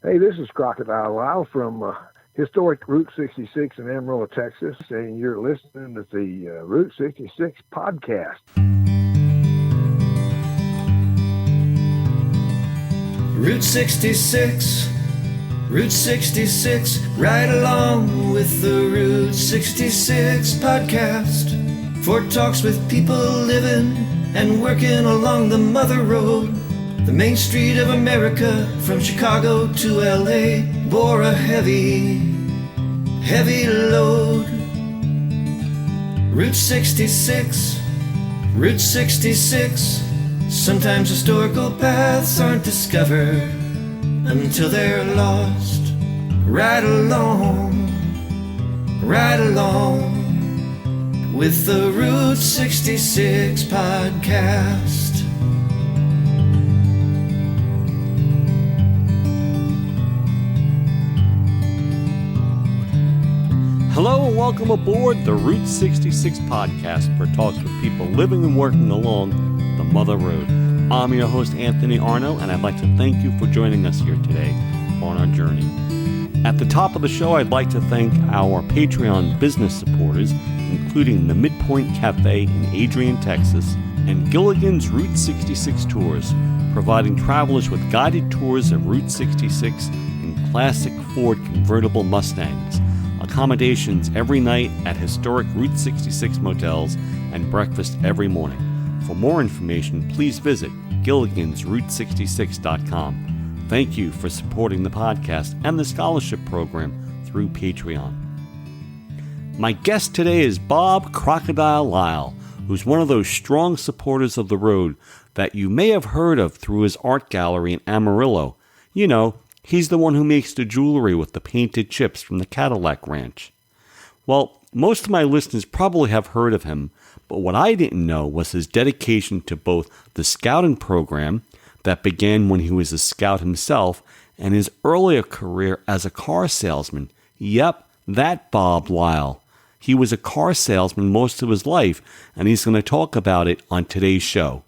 Hey, this is Crocodile Lyle from historic Route 66 in Amarillo, Texas, and you're listening to the Route 66 podcast. Route 66, Route 66, right along with the Route 66 podcast. For talks with people living and working along the Mother Road. The main street of America, from Chicago to LA, bore a heavy, heavy load. Route 66, Route 66. Sometimes historical paths aren't discovered until they're lost. Right along with the Route 66 podcast. Hello and welcome aboard the Route 66 podcast for talks with people living and working along the Mother Road. I'm your host, Anthony Arno, and I'd like to thank you for joining us here today on our journey. At the top of the show, I'd like to thank our Patreon business supporters, including the Midpoint Cafe in Adrian, Texas, and Gilligan's Route 66 Tours, providing travelers with guided tours of Route 66 in classic Ford convertible Mustangs, accommodations every night at historic Route 66 motels, and breakfast every morning. For more information, please visit gilligansroute66.com. Thank you for supporting the podcast and the scholarship program through Patreon. My guest today is Bob Crocodile Lyle, who's one of those strong supporters of the road that you may have heard of through his art gallery in Amarillo. You know, he's the one who makes the jewelry with the painted chips from the Cadillac Ranch. Well, most of my listeners probably have heard of him, but what I didn't know was his dedication to both the scouting program that began when he was a scout himself and his earlier career as a car salesman. Yep, that Bob Lyle. He was a car salesman most of his life, and he's going to talk about it on today's show.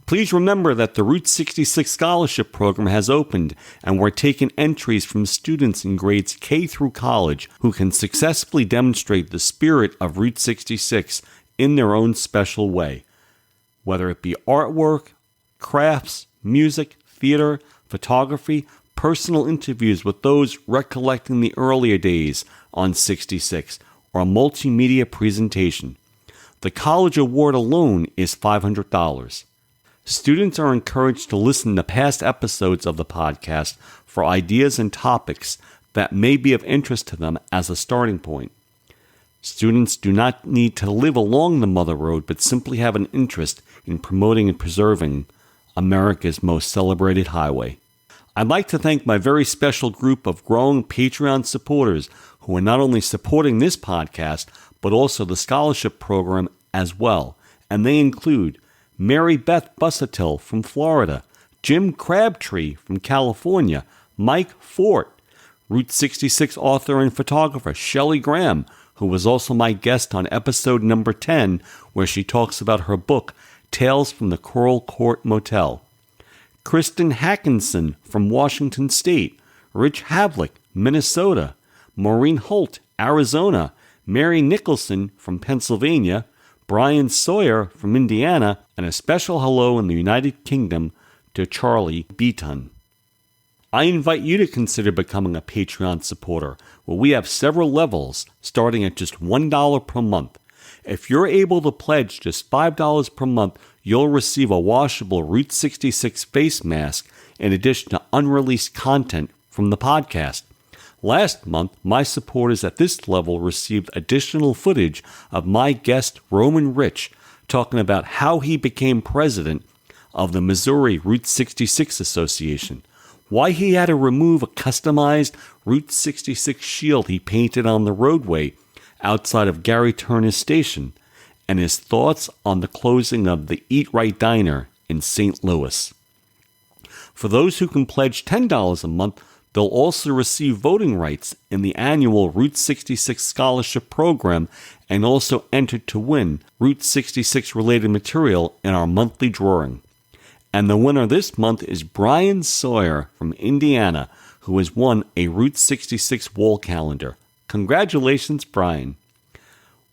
Please remember that the Route 66 Scholarship Program has opened, and we're taking entries from students in grades K through college who can successfully demonstrate the spirit of Route 66 in their own special way. Whether it be artwork, crafts, music, theater, photography, personal interviews with those recollecting the earlier days on 66, or a multimedia presentation. The college award alone is $500. Students are encouraged to listen to past episodes of the podcast for ideas and topics that may be of interest to them as a starting point. Students do not need to live along the Mother Road, but simply have an interest in promoting and preserving America's most celebrated highway. I'd like to thank my very special group of growing Patreon supporters who are not only supporting this podcast, but also the scholarship program as well. And they include Beth Busutil from Florida, Jim Crabtree from California, Mike Fort, Route 66 author and photographer Shellee Graham, who was also my guest on episode number 10, where she talks about her book, Tales from the Coral Court Motel, Kristin Haakenson from Washington State, Rich Havlik, Minnesota, Maureen Holt, Arizona, Mary Nicholson from Pennsylvania, Brian Sawyer from Indiana, and a special hello in the United Kingdom to Charlie Beaton. I invite you to consider becoming a Patreon supporter, where we have several levels starting at just $1 per month. If you're able to pledge just $5 per month, you'll receive a washable Route 66 face mask in addition to unreleased content from the podcast. Last month, my supporters at this level received additional footage of my guest Roman Rich talking about how he became president of the Missouri Route 66 Association, why he had to remove a customized Route 66 shield he painted on the roadway outside of Gary Turner's station, and his thoughts on the closing of the Eat Right Diner in St. Louis. For those who can pledge $10 a month, they'll also receive voting rights in the annual Route 66 Scholarship Program and also enter to win Route 66 related material in our monthly drawing. And the winner this month is Brian Sawyer from Indiana, who has won a Route 66 wall calendar. Congratulations, Brian.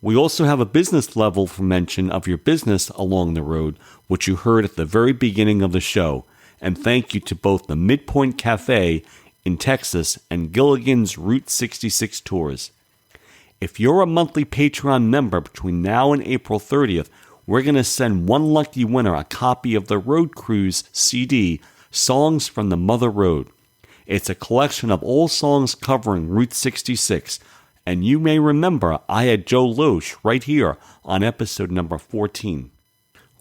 We also have a business level for mention of your business along the road, which you heard at the very beginning of the show. And thank you to both the Midpoint Cafe in Texas and Gilligan's Route 66 Tours. If you're a monthly Patreon member between now and April 30th, we're going to send one lucky winner a copy of the Road Cruise CD, Songs from the Mother Road. It's a collection of all songs covering Route 66, and you may remember I had Joe Loesch right here on episode number 14.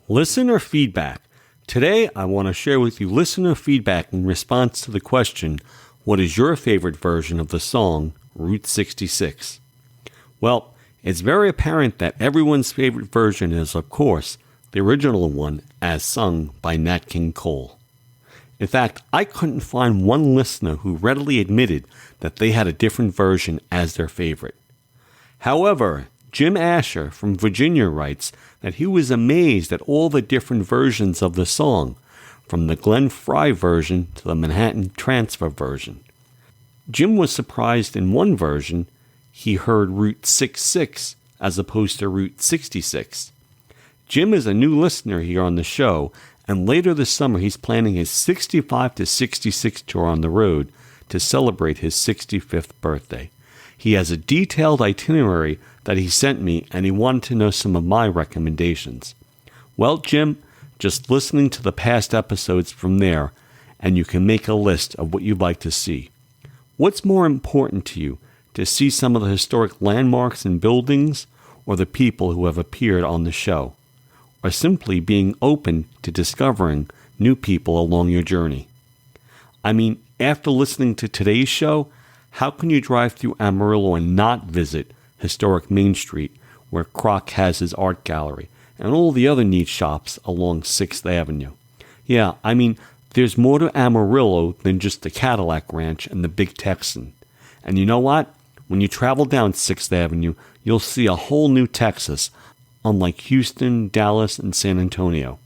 Listener feedback. Today I want to share with you listener feedback in response to the question, what is your favorite version of the song Route 66? Well, it's very apparent that everyone's favorite version is, of course, the original one as sung by Nat King Cole. In fact, I couldn't find one listener who readily admitted that they had a different version as their favorite. However, Jim Asher from Virginia writes that he was amazed at all the different versions of the song, from the Glenn Frey version to the Manhattan Transfer version. Jim was surprised in one version he heard Route 66 as opposed to Route 66. Jim is a new listener here on the show, and later this summer he's planning his 65 to 66 tour on the road to celebrate his 65th birthday. He has a detailed itinerary that he sent me, and he wanted to know some of my recommendations. Well, Jim, just listening to the past episodes from there, and you can make a list of what you'd like to see. What's more important to you, to see some of the historic landmarks and buildings, or the people who have appeared on the show, or simply being open to discovering new people along your journey? I mean, after listening to today's show, how can you drive through Amarillo and not visit historic Main Street, where Croc has his art gallery, and all the other neat shops along 6th Avenue? Yeah, I mean, there's more to Amarillo than just the Cadillac Ranch and the Big Texan. And you know what? When you travel down 6th Avenue, you'll see a whole new Texas, unlike Houston, Dallas, and San Antonio.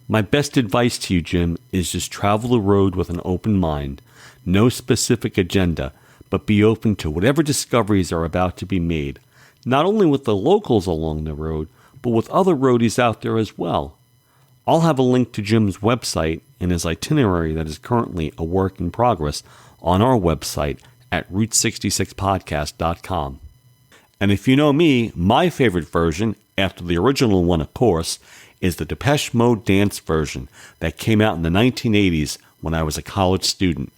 My best advice to you, Jim, is just travel the road with an open mind, no specific agenda, but be open to whatever discoveries are about to be made, not only with the locals along the road, but with other roadies out there as well. I'll have a link to Jim's website and his itinerary that is currently a work in progress on our website at route66podcast.com. And if you know me, my favorite version, after the original one of course, is the Depeche Mode dance version that came out in the 1980s when I was a college student.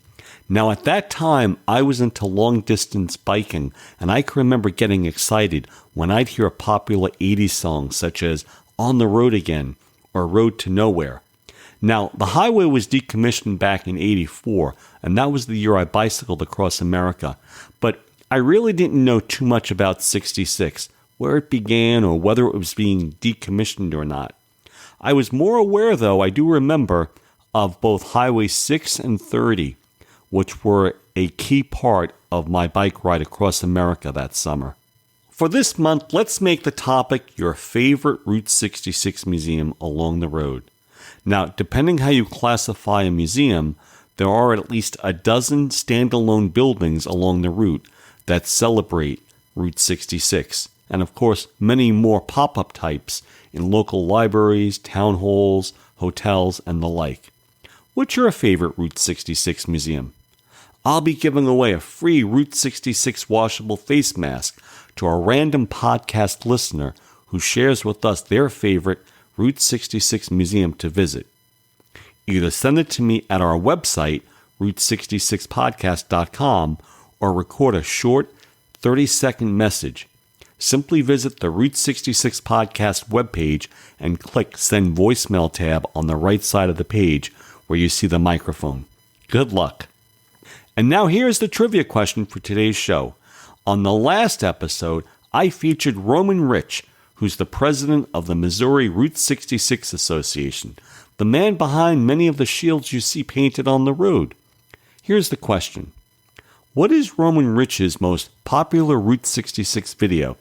Now at that time, I was into long-distance biking, and I can remember getting excited when I'd hear a popular 80s song such as On the Road Again or Road to Nowhere. Now, the highway was decommissioned back in '84, and that was the year I bicycled across America. But I really didn't know too much about 66, where it began or whether it was being decommissioned or not. I was more aware, though, I do remember, of both Highway 6 and 30, which were a key part of my bike ride across America that summer. For this month, let's make the topic your favorite Route 66 museum along the road. Now, depending how you classify a museum, there are at least a dozen standalone buildings along the route that celebrate Route 66, and of course, many more pop-up types in local libraries, town halls, hotels, and the like. What's your favorite Route 66 museum? I'll be giving away a free Route 66 washable face mask to a random podcast listener who shares with us their favorite Route 66 museum to visit. Either send it to me at our website, route66podcast.com, or record a short 30-second message. Simply visit the Route 66 podcast webpage and click Send Voicemail tab on the right side of the page where you see the microphone. Good luck. And now here's the trivia question for today's show. On the last episode, I featured Roman Rich, who's the president of the Missouri Route 66 Association, the man behind many of the shields you see painted on the road. Here's the question. What is Roman Rich's most popular Route 66 video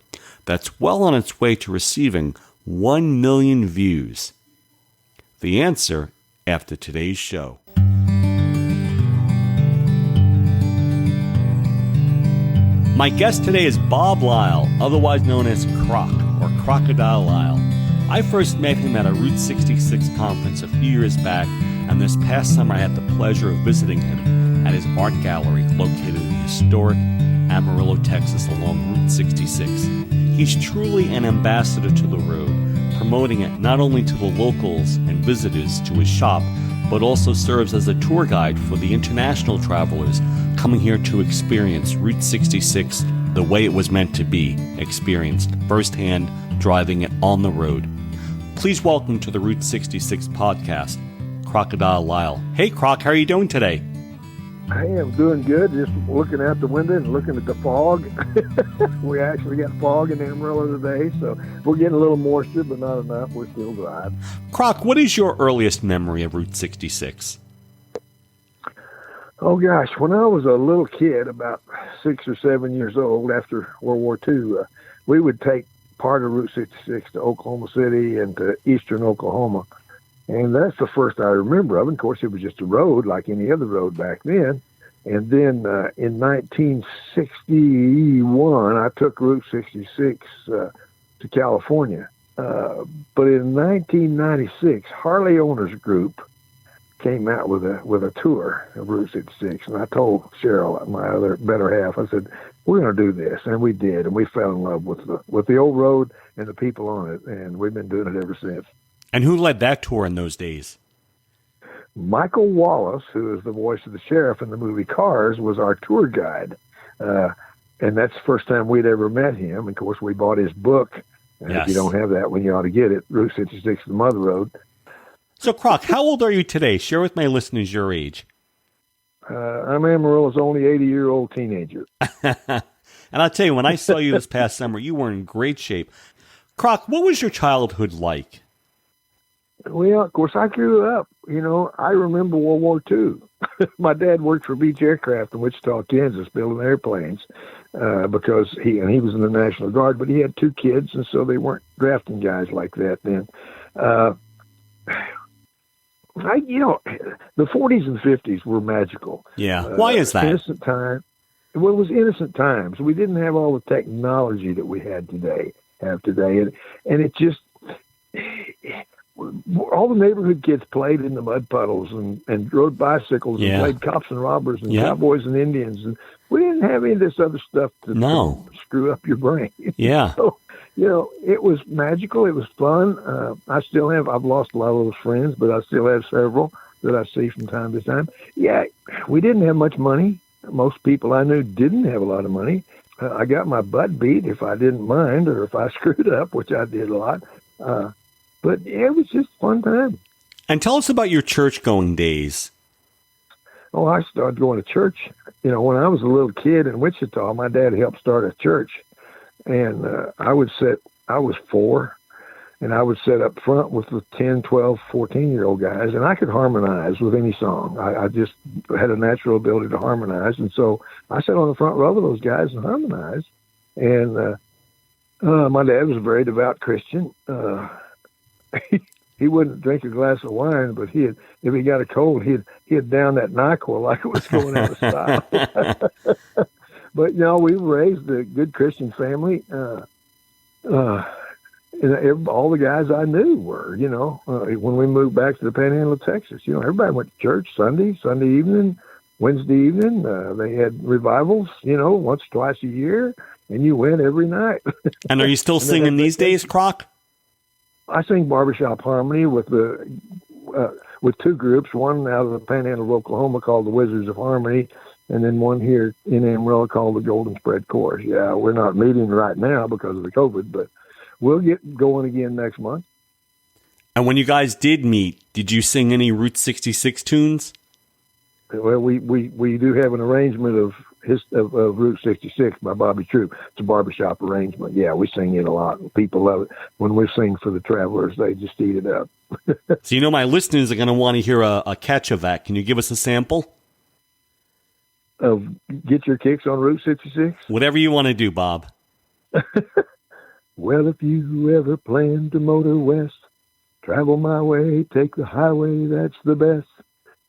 that's well on its way to receiving 1 million views? The answer after today's show. My guest today is Bob Lile, otherwise known as Croc, or Crocodile Lile. I first met him at a Route 66 conference a few years back, and this past summer I had the pleasure of visiting him at his art gallery located in historic Amarillo, Texas, along Route 66. He's truly an ambassador to the road, promoting it not only to the locals and visitors to his shop, but also serves as a tour guide for the international travelers coming here to experience Route 66 the way it was meant to be, experienced firsthand, driving it on the road. Please welcome to the Route 66 podcast, Crocodile Lile. Hey, Croc, how are you doing today? I am doing good, just looking out the window and looking at the fog. We actually got fog in Amarillo today, so we're getting a little moisture, but not enough. We're still dry. Croc, what is your earliest memory of Route 66? Oh, gosh, when I was a little kid, about 6 or 7 years old, after World War II, we would take part of Route 66 to Oklahoma City and to eastern Oklahoma. And that's the first I remember of. And of course, it was just a road like any other road back then. And then in 1961, I took Route 66 to California. But in 1996, Harley Owners Group came out with a tour of Route 66. And I told Cheryl, my other better half, I said, we're going to do this. And we did. And we fell in love with the old road and the people on it. And we've been doing it ever since. And who led that tour in those days? Michael Wallace, who is the voice of the sheriff in the movie Cars, was our tour guide. And that's the first time we'd ever met him. Of course, we bought his book. And yes. If you don't have that one, you ought to get it. Route 66, the Mother Road. So, Croc, how old are you today? Share with my listeners your age. I'm Amarillo's only 80-year-old teenager. And I'll tell you, when I saw you this past summer, you were in great shape. Croc, what was your childhood like? Well, of course, I grew up, I remember World War II. My dad worked for Beach Aircraft in Wichita, Kansas, building airplanes, because he was in the National Guard, but he had 2 kids, and so they weren't drafting guys like that then. The 40s and 50s were magical. Yeah. Why is that? Innocent time. Well, it was innocent times. We didn't have all the technology that we have today, and it just... all the neighborhood kids played in the mud puddles and rode bicycles and played cops and robbers and cowboys and Indians. And we didn't have any of this other stuff to screw up your brain. Yeah. So, it was magical. It was fun. I've lost a lot of those friends, but I still have several that I see from time to time. Yeah, we didn't have much money. Most people I knew didn't have a lot of money. I got my butt beat if I didn't mind or if I screwed up, which I did a lot. But it was just a fun time. And tell us about your church-going days. Oh, I started going to church. When I was a little kid in Wichita, my dad helped start a church. And I was 4, and I would sit up front with the 10, 12, 14-year-old guys, and I could harmonize with any song. I just had a natural ability to harmonize. And so I sat on the front row with those guys and harmonized. And my dad was a very devout Christian. He wouldn't drink a glass of wine, but if he got a cold, he'd down that NyQuil like it was going out of style. But we were raised a good Christian family. And all the guys I knew were, when we moved back to the Panhandle of Texas, everybody went to church Sunday evening, Wednesday evening. They had revivals, once, twice a year, and you went every night. And are you still singing these days, Croc? I sing barbershop harmony with 2 groups, one out of the Panhandle of Oklahoma called the Wizards of Harmony, and then one here in Amarillo called the Golden Spread Chorus. Yeah, we're not meeting right now because of the COVID, but we'll get going again next month. And when you guys did meet, did you sing any Route 66 tunes? Well, we do have an arrangement of Route 66 by Bobby Troop. It's a barbershop arrangement. Yeah, we sing it a lot. People love it. When we sing for the travelers, they just eat it up. So my listeners are going to want to hear a catch of that. Can you give us a sample? Of Get Your Kicks on Route 66? Whatever you want to do, Bob. Well, if you ever plan to motor west, travel my way, take the highway, that's the best.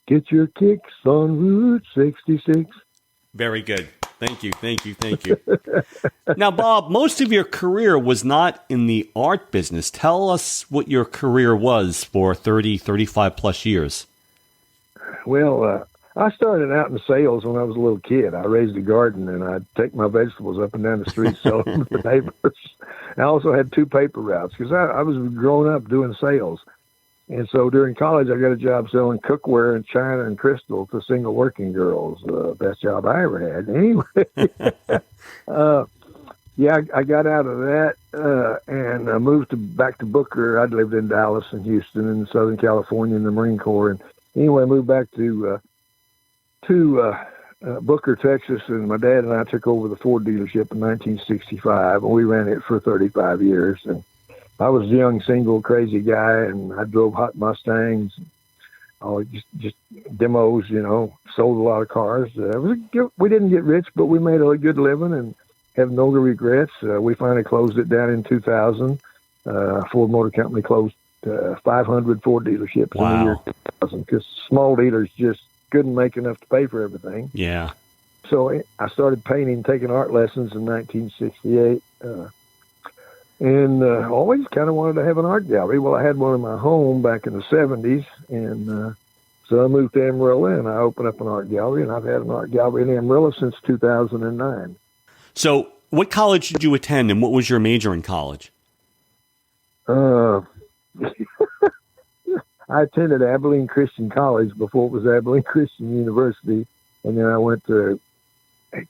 Get your kicks on Route 66. Very good. Thank you. Now, Bob, most of your career was not in the art business. Tell us what your career was for 30, 35 plus years. Well, I started out in sales when I was a little kid. I raised a garden, and I'd take my vegetables up and down the street selling them to the neighbors. I also had 2 paper routes because I was growing up doing sales. And so during college, I got a job selling cookware and china and crystal to single working girls. Best job I ever had. Anyway, I got out of that and I moved back to Booker. I'd lived in Dallas and Houston and Southern California in the Marine Corps. And anyway, I moved back to Booker, Texas, and my dad and I took over the Ford dealership in 1965, and we ran it for 35 years. And I was a young, single, crazy guy, and I drove hot Mustangs, just demos, sold a lot of cars. We didn't get rich, but we made a good living and have no regrets. We finally closed it down in 2000. Ford Motor Company closed 500 Ford dealerships in the year 2000 because small dealers just couldn't make enough to pay for everything. Yeah. So I started painting, taking art lessons in 1968. And always kind of wanted to have an art gallery. Well, I had one in my home back in the 70s, and so I moved to Amarillo, and I opened up an art gallery, and I've had an art gallery in Amarillo since 2009. So what college did you attend, and what was your major in college? I attended Abilene Christian College before it was Abilene Christian University, and then I went to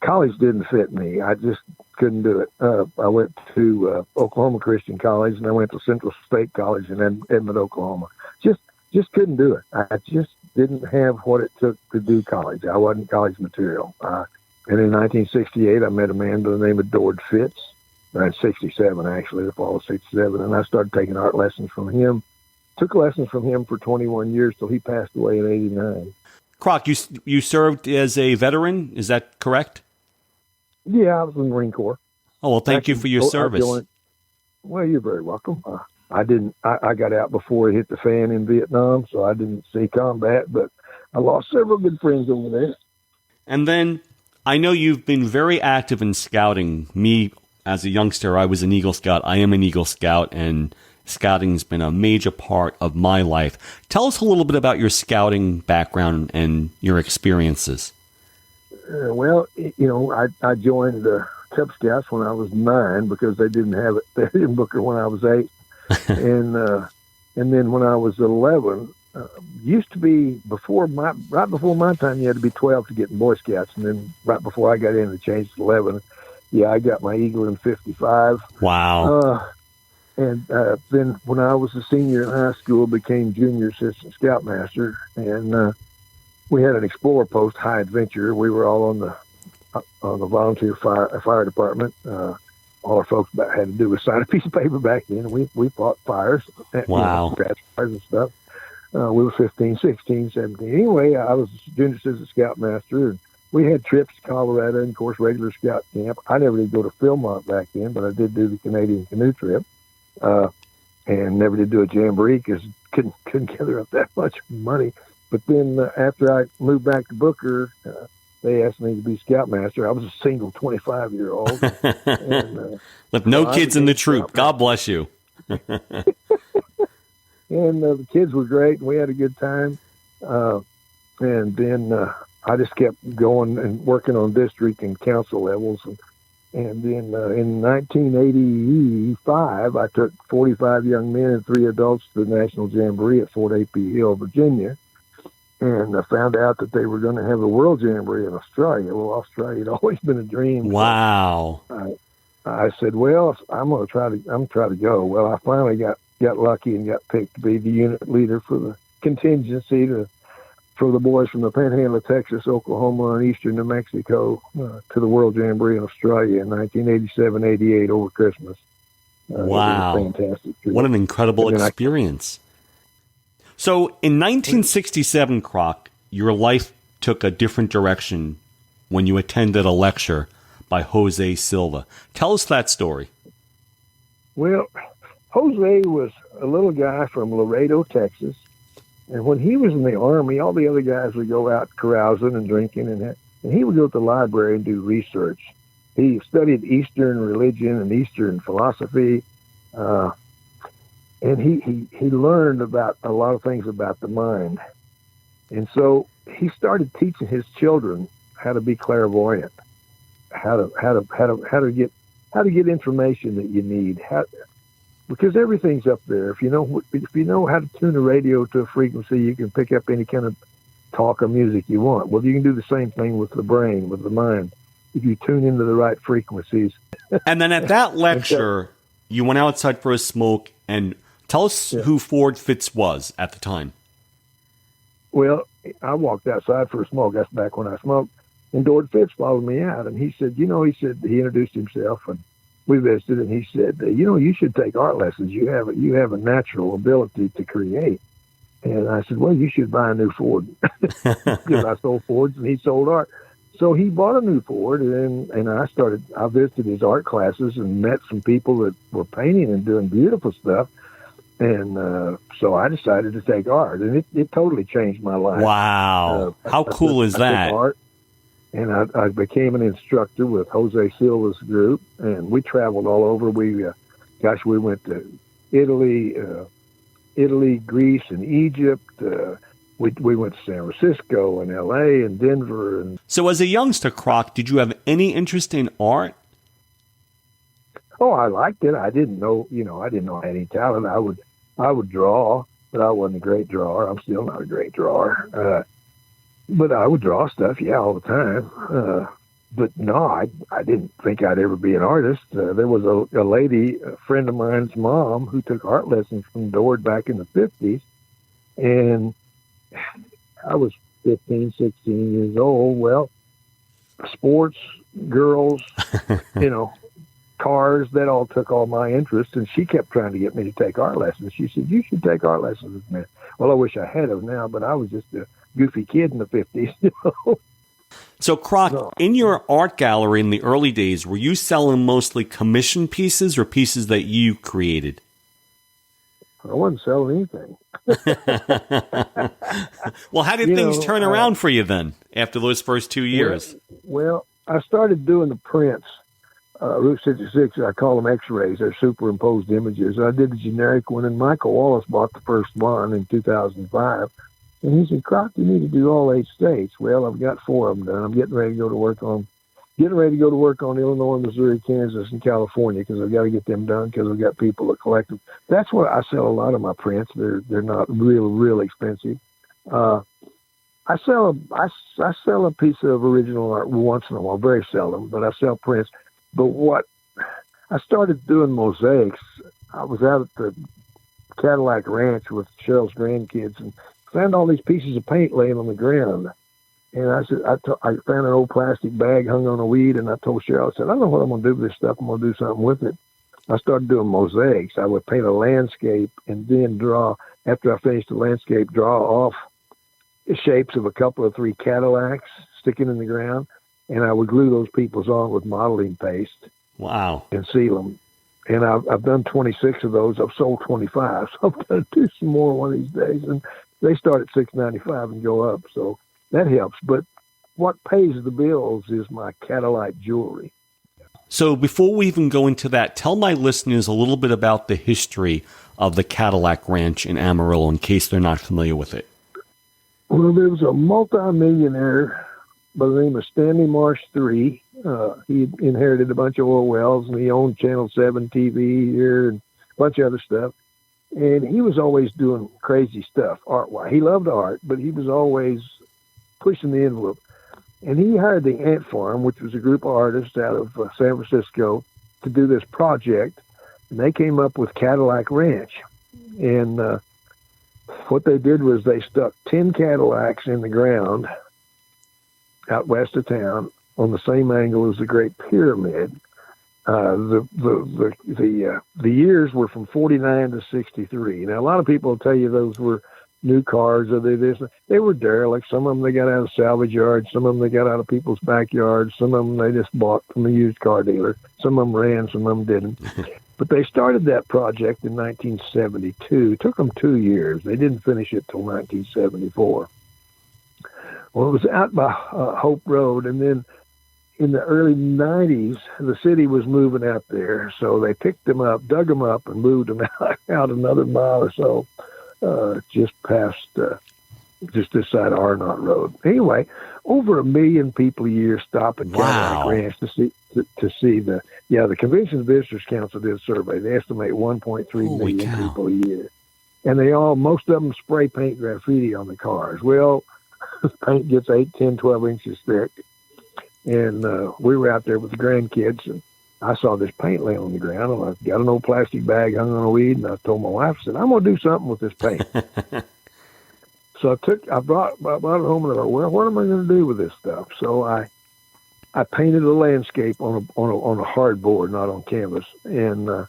college. Didn't fit me. I just couldn't do it. I went to Oklahoma Christian College, and I went to Central State College in Edmond, Oklahoma. Just couldn't do it. I just didn't have what it took to do college. I wasn't college material. And in 1968, I met a man by the name of Dord Fitz. In 67, actually, the fall of 67, and I started taking art lessons from him. Took lessons from him for 21 years till he passed away in 89. Croc, you served as a veteran, is that correct? Yeah, I was in the Marine Corps. Oh, well, thank you for your service. Well, you're very welcome. I got out before it hit the fan in Vietnam, so I didn't see combat, but I lost several good friends over there. And then I know you've been very active in scouting. Me, as a youngster, I was an Eagle Scout. I am an Eagle Scout, and scouting's been a major part of my life. Tell us a little bit about your scouting background and your experiences. Well, I joined the Cub Scouts when I was 9 because they didn't have it there in Booker when I was 8. and then when I was 11, used to be right before my time, you had to be 12 to get in Boy Scouts. And then right before I got in, it changed to 11. Yeah, I got my Eagle in 55. Wow. And then when I was a senior in high school, became junior assistant scoutmaster, and we had an explorer post, High Adventure. We were all on the volunteer fire department. All our folks had to do was sign a piece of paper back then. And we fought fires, wow, scratch fires and stuff. We were 15, 16, 17. Anyway, I was a junior assistant scoutmaster, and we had trips to Colorado and, of course, regular scout camp. I never did go to Philmont back then, but I did do the Canadian canoe trip. And never did do a jamboree because couldn't gather up that much money. But then after I moved back to Booker, they asked me to be scoutmaster. I was a single 25-year-old. With no kids in the troop. God bless you. And the kids were great, and we had a good time. And then I just kept going and working on district and council levels. And then in 1985, I took 45 young men and 3 adults to the National Jamboree at Fort A.P. Hill, Virginia. And I found out that they were going to have a World Jamboree in Australia. Well, Australia had always been a dream. Wow. I said, well, I'm going to try to go. Well, I finally got lucky and got picked to be the unit leader for the contingency for the boys from the Panhandle of Texas, Oklahoma, and eastern New Mexico to the World Jamboree in Australia in 1987-88 over Christmas. Wow. It was fantastic. What an incredible experience. So in 1967, Croc, your life took a different direction when you attended a lecture by Jose Silva. Tell us that story. Well, Jose was a little guy from Laredo, Texas. And when he was in the Army, all the other guys would go out carousing and drinking and And he would go to the library and do research. He studied Eastern religion and Eastern philosophy, and he learned about a lot of things about the mind. And so he started teaching his children how to be clairvoyant, how to get information that you need, because everything's up there. If you know how to tune a radio to a frequency, you can pick up any kind of talk or music you want. Well, you can do the same thing with the brain, with the mind, if you tune into the right frequencies. And then at that lecture, you went outside for a smoke, and tell us who Ford Fitz was at the time. Well, I walked outside for a smoke. That's back when I smoked. And Ford Fitz followed me out, and he said, he introduced himself, and we visited, and he said, you should take art lessons. You have a natural ability to create. And I said, well, you should buy a new Ford. Because I sold Fords and he sold art. So he bought a new Ford, and I visited his art classes and met some people that were painting and doing beautiful stuff. And so I decided to take art, and it totally changed my life. Wow. How cool is that? I took art, and I became an instructor with Jose Silva's group, and we traveled all over. We went to Italy, Greece, and Egypt. We went to San Francisco and L.A. and Denver. And so, as a youngster, Croc, did you have any interest in art? Oh, I liked it. I didn't know I had any talent. I would draw, but I wasn't a great drawer. I'm still not a great drawer. But I would draw stuff, all the time. But no, I didn't think I'd ever be an artist. There was a lady, a friend of mine's mom, who took art lessons from Dord back in the 50s. And I was 15, 16 years old. Well, sports, girls, cars, that all took all my interest. And she kept trying to get me to take art lessons. She said, you should take art lessons with me. Well, I wish I had of now, but I was just a goofy kid in the 50s. So, Croc, in your art gallery in the early days, were you selling mostly commission pieces or pieces that you created? I wasn't selling anything. Well, how did things turn around for you then after those first 2 years? Well, I started doing the prints. Route 66, I call them X-rays. They're superimposed images. I did the generic one, and Michael Wallace bought the first one in 2005. And he said, Croc, you need to do all 8 states. Well, I've got 4 of them done. I'm getting ready to go to work on Illinois, Missouri, Kansas, and California, because I've got to get them done, because I've got people that collect them. That's why I sell a lot of my prints. They're not real expensive. I sell a piece of original art once in a while, very seldom, but I sell prints. But what I started doing mosaics. I was out at the Cadillac Ranch with Cheryl's grandkids and found all these pieces of paint laying on the ground. And I said, I found an old plastic bag hung on a weed, and I told Cheryl, I said, I don't know what I'm going to do with this stuff. I'm going to do something with it. I started doing mosaics. I would paint a landscape and then after I finished the landscape, draw off the shapes of a couple of 3 Cadillacs sticking in the ground, and I would glue those peoples on with modeling paste. Wow. And seal them. And I've done 26 of those. I've sold 25, so I'm going to do some more one of these days. And they start at $6.95 and go up, so that helps. But what pays the bills is my Cadilite jewelry. So before we even go into that, tell my listeners a little bit about the history of the Cadillac Ranch in Amarillo, in case they're not familiar with it. Well, there was a multimillionaire by the name of Stanley Marsh III. He inherited a bunch of oil wells, and he owned Channel 7 TV here and a bunch of other stuff. And he was always doing crazy stuff art-wise. He loved art, but he was always pushing the envelope. And he hired the Ant Farm, which was a group of artists out of San Francisco, to do this project. And they came up with Cadillac Ranch. And what they did was they stuck 10 Cadillacs in the ground out west of town on the same angle as the Great Pyramid. The years were from 49 to 63. Now, a lot of people will tell you those were new cars, or they were derelict. Some of them they got out of salvage yards. Some of them they got out of people's backyards. Some of them they just bought from a used car dealer. Some of them ran, some of them didn't. But they started that project in 1972. It took them 2 years. They didn't finish it till 1974. Well, it was out by Hope Road, and then in the early 90s, the city was moving out there, so they picked them up, dug them up, and moved them out another mile or so, just past, just this side of Arnott Road. Anyway, over 1 million people a year stop at Cadillac Ranch to see the Convention Visitors Council did a survey. They estimate 1.3 million people a year, and most of them spray paint graffiti on the cars. Well, paint gets 8, 10, 12 inches thick. And we were out there with the grandkids, and I saw this paint laying on the ground, and I got an old plastic bag hung on a weed, and I told my wife, I said, I'm going to do something with this paint. So I brought it home, and I thought, well, what am I going to do with this stuff? So I painted a landscape on a hardboard, not on canvas, and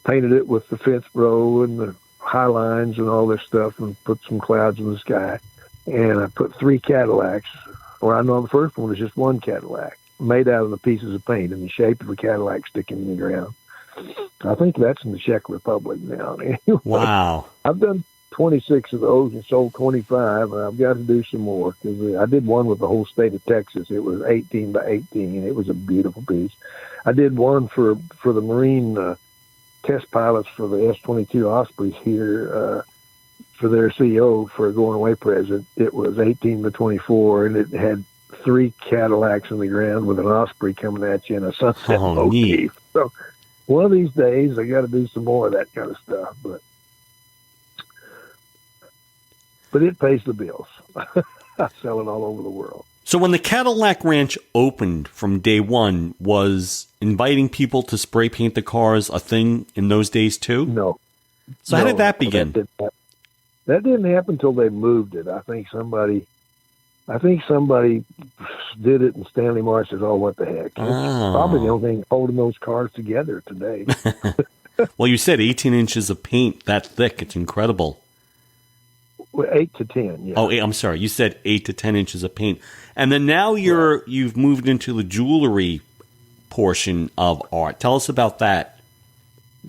painted it with the fence row and the high lines and all this stuff, and put some clouds in the sky. And I put 3 Cadillacs. Well, I know the first one was just one Cadillac made out of the pieces of paint in the shape of a Cadillac sticking in the ground. I think that's in the Czech Republic now. Anyway, wow. I've done 26 of those and sold 25, and I've got to do some more, because I did one with the whole state of Texas. It was 18 by 18, and it was a beautiful piece. I did one for the Marine test pilots for the S-22 Ospreys here, for their CEO for a going away present. It was 18 by 24, and it had 3 Cadillacs in the ground with an Osprey coming at you in a sunset motif. So one of these days I got to do some more of that kind of stuff, but it pays the bills. I sell it all over the world. So when the Cadillac Ranch opened from day one, was inviting people to spray paint the cars a thing in those days too? No. So how did that begin? That didn't happen until they moved it. I think somebody did it, and Stanley Marsh says, "Oh, what the heck?" It's probably the only thing holding those cars together today. Well, you said 18 inches of paint that thick. It's incredible. Well, 8 to 10. Yeah. Oh, I'm sorry. You said 8 to 10 inches of paint, and then now you've moved into the jewelry portion of art. Tell us about that.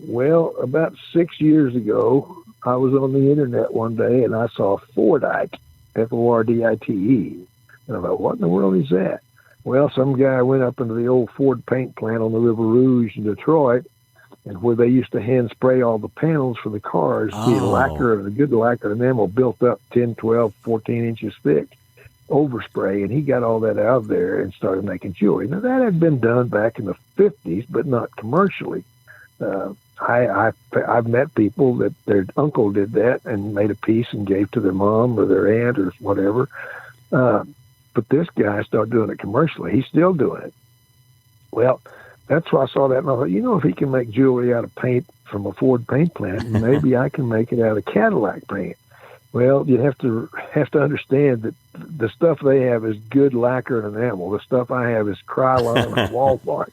Well, about 6 years ago, I was on the internet one day, and I saw Fordite, Fordite. And I thought, what in the world is that? Well, some guy went up into the old Ford paint plant on the River Rouge in Detroit, and where they used to hand spray all the panels for the cars, the good lacquer enamel built up 10, 12, 14 inches thick, overspray, and he got all that out of there and started making jewelry. Now, that had been done back in the 50s, but not commercially. I've met people that their uncle did that and made a piece and gave to their mom or their aunt or whatever. But this guy started doing it commercially. He's still doing it. Well, that's why I saw that, and I thought, if he can make jewelry out of paint from a Ford paint plant, maybe I can make it out of Cadillac paint. Well, you have to understand that the stuff they have is good lacquer and enamel. The stuff I have is Krylon and Walmart,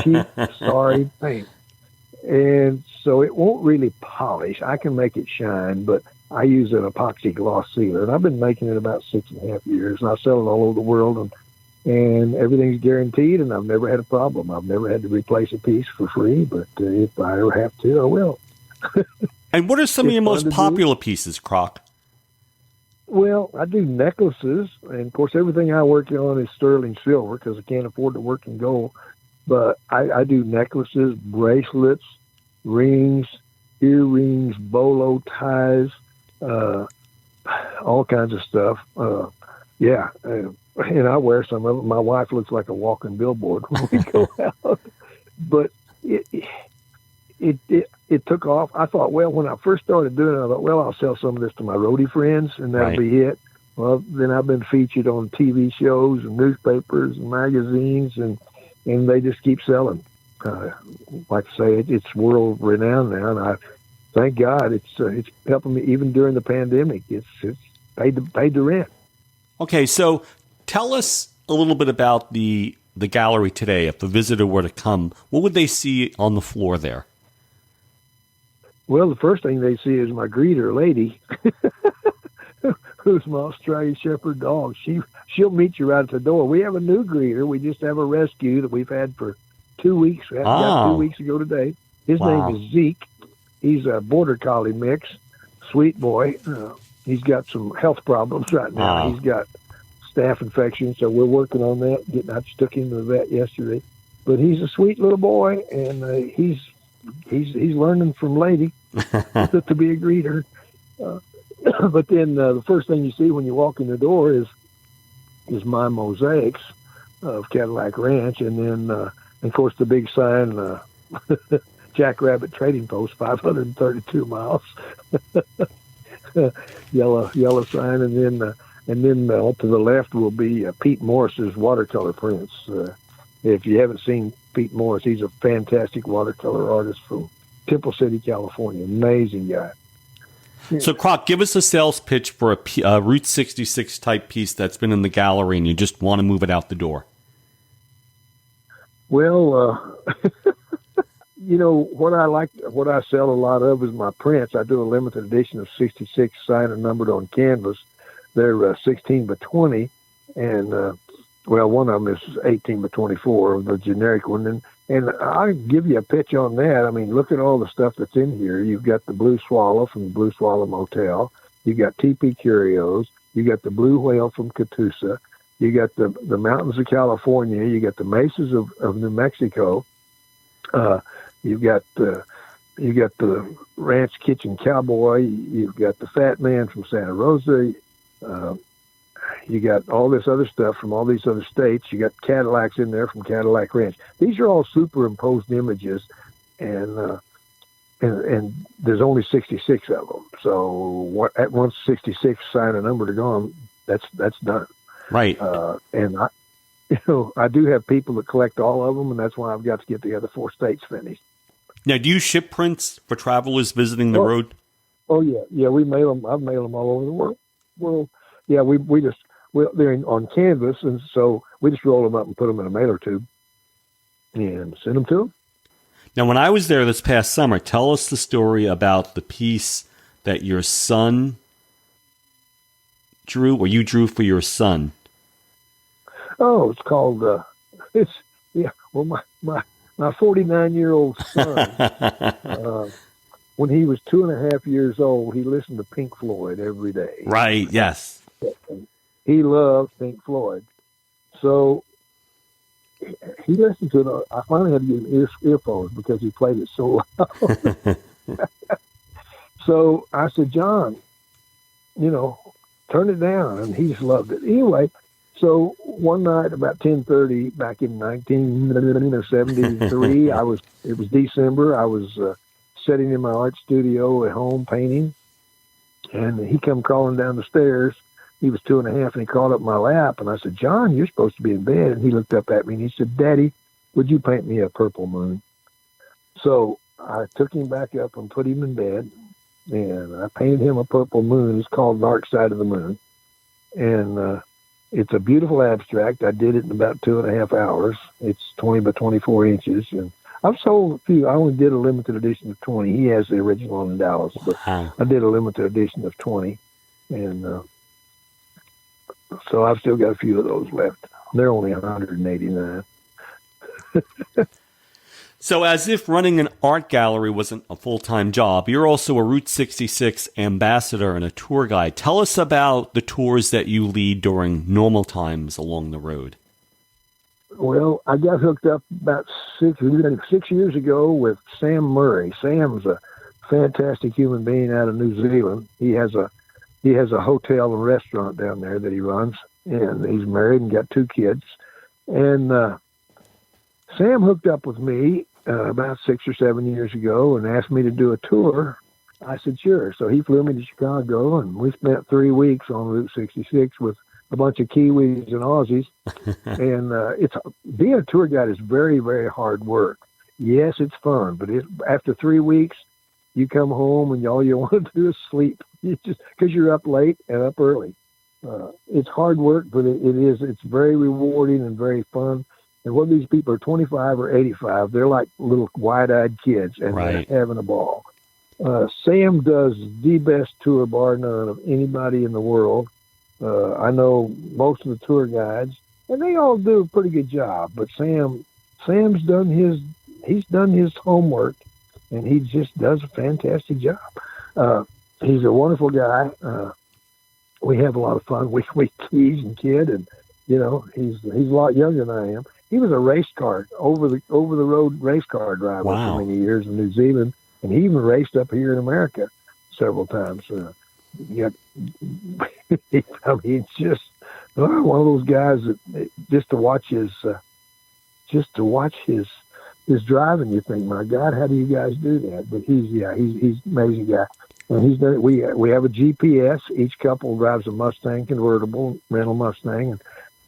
cheap, sorry paint. And so it won't really polish. I can make it shine, but I use an epoxy gloss sealer. And I've been making it about 6.5 years, and I sell it all over the world, and everything's guaranteed, and I've never had a problem. I've never had to replace a piece for free, but if I ever have to, I will. And what are some of your most popular pieces, Croc? Well, I do necklaces, and of course everything I work on is sterling silver because I can't afford to work in gold. But I do necklaces, bracelets, rings, earrings, bolo ties, all kinds of stuff. And I wear some of them. My wife looks like a walking billboard when we go out. But it took off. I thought, well, when I first started doing it, I thought, well, I'll sell some of this to my roadie friends, and that'll be it. Well, then I've been featured on TV shows and newspapers and magazines, and they just keep selling. Like I say, it's world renowned now, and I thank God it's helping me even during the pandemic. It's paid the rent. Okay, so tell us a little bit about the gallery today. If a visitor were to come, what would they see on the floor there? Well, the first thing they see is my greeter lady, who's my Australian Shepherd dog. She'll meet you right at the door. We have a new greeter. We just have a rescue that we've had for 2 weeks. We got 2 weeks ago today. His name is Zeke. He's a border collie mix, sweet boy. He's got some health problems right now. He's got staph infection, so we're working on that. I just took him to the vet yesterday. But he's a sweet little boy, and he's learning from Lady to be a greeter. But then the first thing you see when you walk in the door is my mosaics of Cadillac Ranch, and then of course the big sign, Jackrabbit Trading Post, 532 miles, yellow sign, and then to the left will be Pete Morris's watercolor prints. If you haven't seen Pete Morris, he's a fantastic watercolor artist from Temple City, California. Amazing guy. So, Croc, give us a sales pitch for a Route 66 type piece that's been in the gallery and you just want to move it out the door. Well, what I sell a lot of is my prints. I do a limited edition of 66 signed and numbered on canvas. They're 16 by 20, and one of them is 18 by 24, the generic one. And I'll give you a pitch on that. I mean, look at all the stuff that's in here. You've got the Blue Swallow from the Blue Swallow Motel. You've got TP Curios. You got the Blue Whale from Catoosa. You got the mountains of California. You got the mesas of New Mexico. You've got the Ranch Kitchen Cowboy. You've got the Fat Man from Santa Rosa. You got all this other stuff from all these other states. You got Cadillacs in there from Cadillac Ranch. These are all superimposed images, and there's only 66 of them. So once 66 sign a number to go, that's done. Right. And I do have people that collect all of them, and that's why I've got to get the other 4 states finished. Now, do you ship prints for travelers visiting the road? Oh yeah, we mail them. I've mailed them all over the world. Well, yeah, they're on canvas, and so we just roll them up and put them in a mailer tube and send them to them. Now, when I was there this past summer, tell us the story about the piece that your son drew, or you drew for your son. Oh, it's called. My 49-year-old son. When he was 2.5 years old, he listened to Pink Floyd every day. Right. Yes. He loved Pink Floyd. So he listened to it. I finally had to give him earphones because he played it so loud. So I said, John, turn it down. And he just loved it. Anyway, so one night about 10:30 back in 1973, it was December. I was sitting in my art studio at home painting, and he come crawling down the stairs. He was 2.5, and he crawled up my lap, and I said, John, you're supposed to be in bed. And he looked up at me, and he said, Daddy, would you paint me a purple moon? So I took him back up and put him in bed, and I painted him a purple moon. It's called Dark Side of the Moon. And it's a beautiful abstract. I did it in about 2.5 hours. It's 20 by 24 inches, and I've sold a few. I only did a limited edition of 20. He has the original in Dallas, but I did a limited edition of 20, and so I've still got a few of those left. They're only 189. So as if running an art gallery wasn't a full-time job, you're also a Route 66 ambassador and a tour guide. Tell us about the tours that you lead during normal times along the road. Well, I got hooked up about 6 years ago with Sam Murray. Sam's a fantastic human being out of New Zealand. He has a hotel and restaurant down there that he runs, and he's married and got 2 kids. And Sam hooked up with me about 6 or 7 years ago and asked me to do a tour. I said, sure. So he flew me to Chicago, and we spent 3 weeks on Route 66 with a bunch of Kiwis and Aussies. And being a tour guide is very, very hard work. Yes, it's fun, but after 3 weeks, you come home and all you want to do is sleep. Just because you're up late and up early. It's hard work, but it's very rewarding and very fun. And whether these people are 25 or 85, they're like little wide-eyed kids, and right. They're having a ball. Sam does the best tour, bar none, of anybody in the world. I know most of the tour guides, and they all do a pretty good job. But Sam's done his homework, and he just does a fantastic job. He's a wonderful guy. we have a lot of fun. We tease and kid, and he's a lot younger than I am. He was a race car over the road race car driver for many years in New Zealand, and he even raced up here in America several times. It's just one of those guys that just to watch his driving, you think, my God, how do you guys do that? But he's an amazing guy. And he's done it. We have a GPS. Each couple drives a Mustang convertible, rental Mustang, and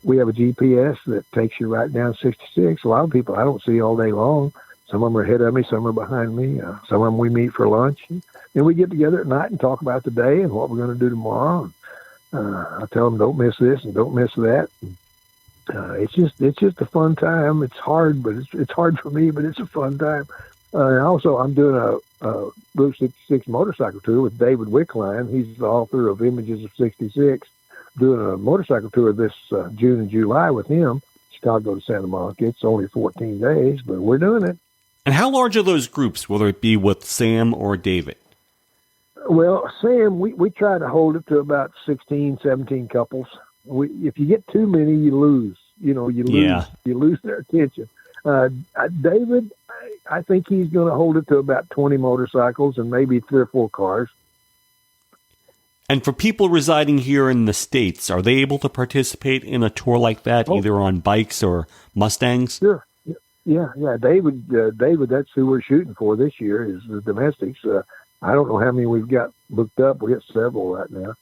we have a GPS that takes you right down 66. A lot of people I don't see all day long. Some of them are ahead of me, some are behind me. Some of them we meet for lunch, and we get together at night and talk about the day and what we're going to do tomorrow. And, I tell them, don't miss this and don't miss that. It's just a fun time. It's hard, but it's hard for me, but it's a fun time. Also, I'm doing a Route 66 motorcycle tour with David Wickline. He's the author of Images of 66. Doing a motorcycle tour this June and July with him, Chicago to Santa Monica. It's only 14 days, but we're doing it. And how large are those groups, whether it be with Sam or David? Well, Sam, we try to hold it to about 16, 17 couples. If you get too many, you lose. You lose their attention. David, I think he's going to hold it to about 20 motorcycles and maybe 3 or 4 cars. And for people residing here in the States, are they able to participate in a tour like that, either on bikes or Mustangs? Sure. Yeah. David, that's who we're shooting for this year is the domestics. I don't know how many we've got booked up. We got several right now.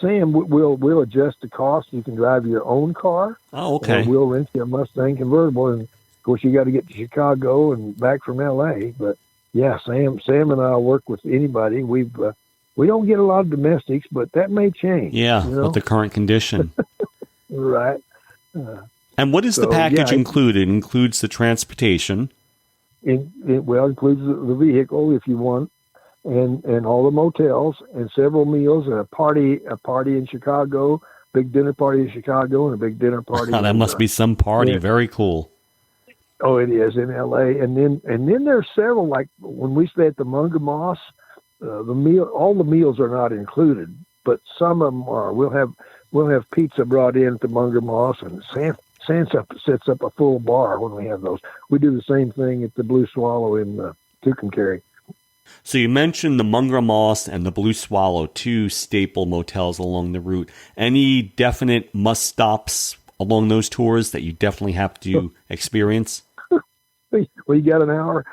Sam, we'll adjust the cost. You can drive your own car. Oh, okay. And we'll rent you a Mustang convertible, and of course you got to get to Chicago and back from L.A. But yeah, Sam and I work with anybody. We don't get a lot of domestics, but that may change. Yeah, with the current condition. Right. And what does the package include? It includes the transportation. It includes the vehicle if you want, and all the motels and several meals and a party in Chicago, big dinner party in Chicago, and a big dinner party. That must be some party. Yeah. Very cool. Oh, it is in L.A. And then there's several, like when we stay at the Munger Moss. All the meals are not included, but some of them are. We'll have pizza brought in at the Munger Moss, and Sam sets up a full bar when we have those. We do the same thing at the Blue Swallow in Tucumcari. So you mentioned the Munger Moss and the Blue Swallow, 2 staple motels along the route. Any definite must stops along those tours that you definitely have to experience? Well, you got an hour.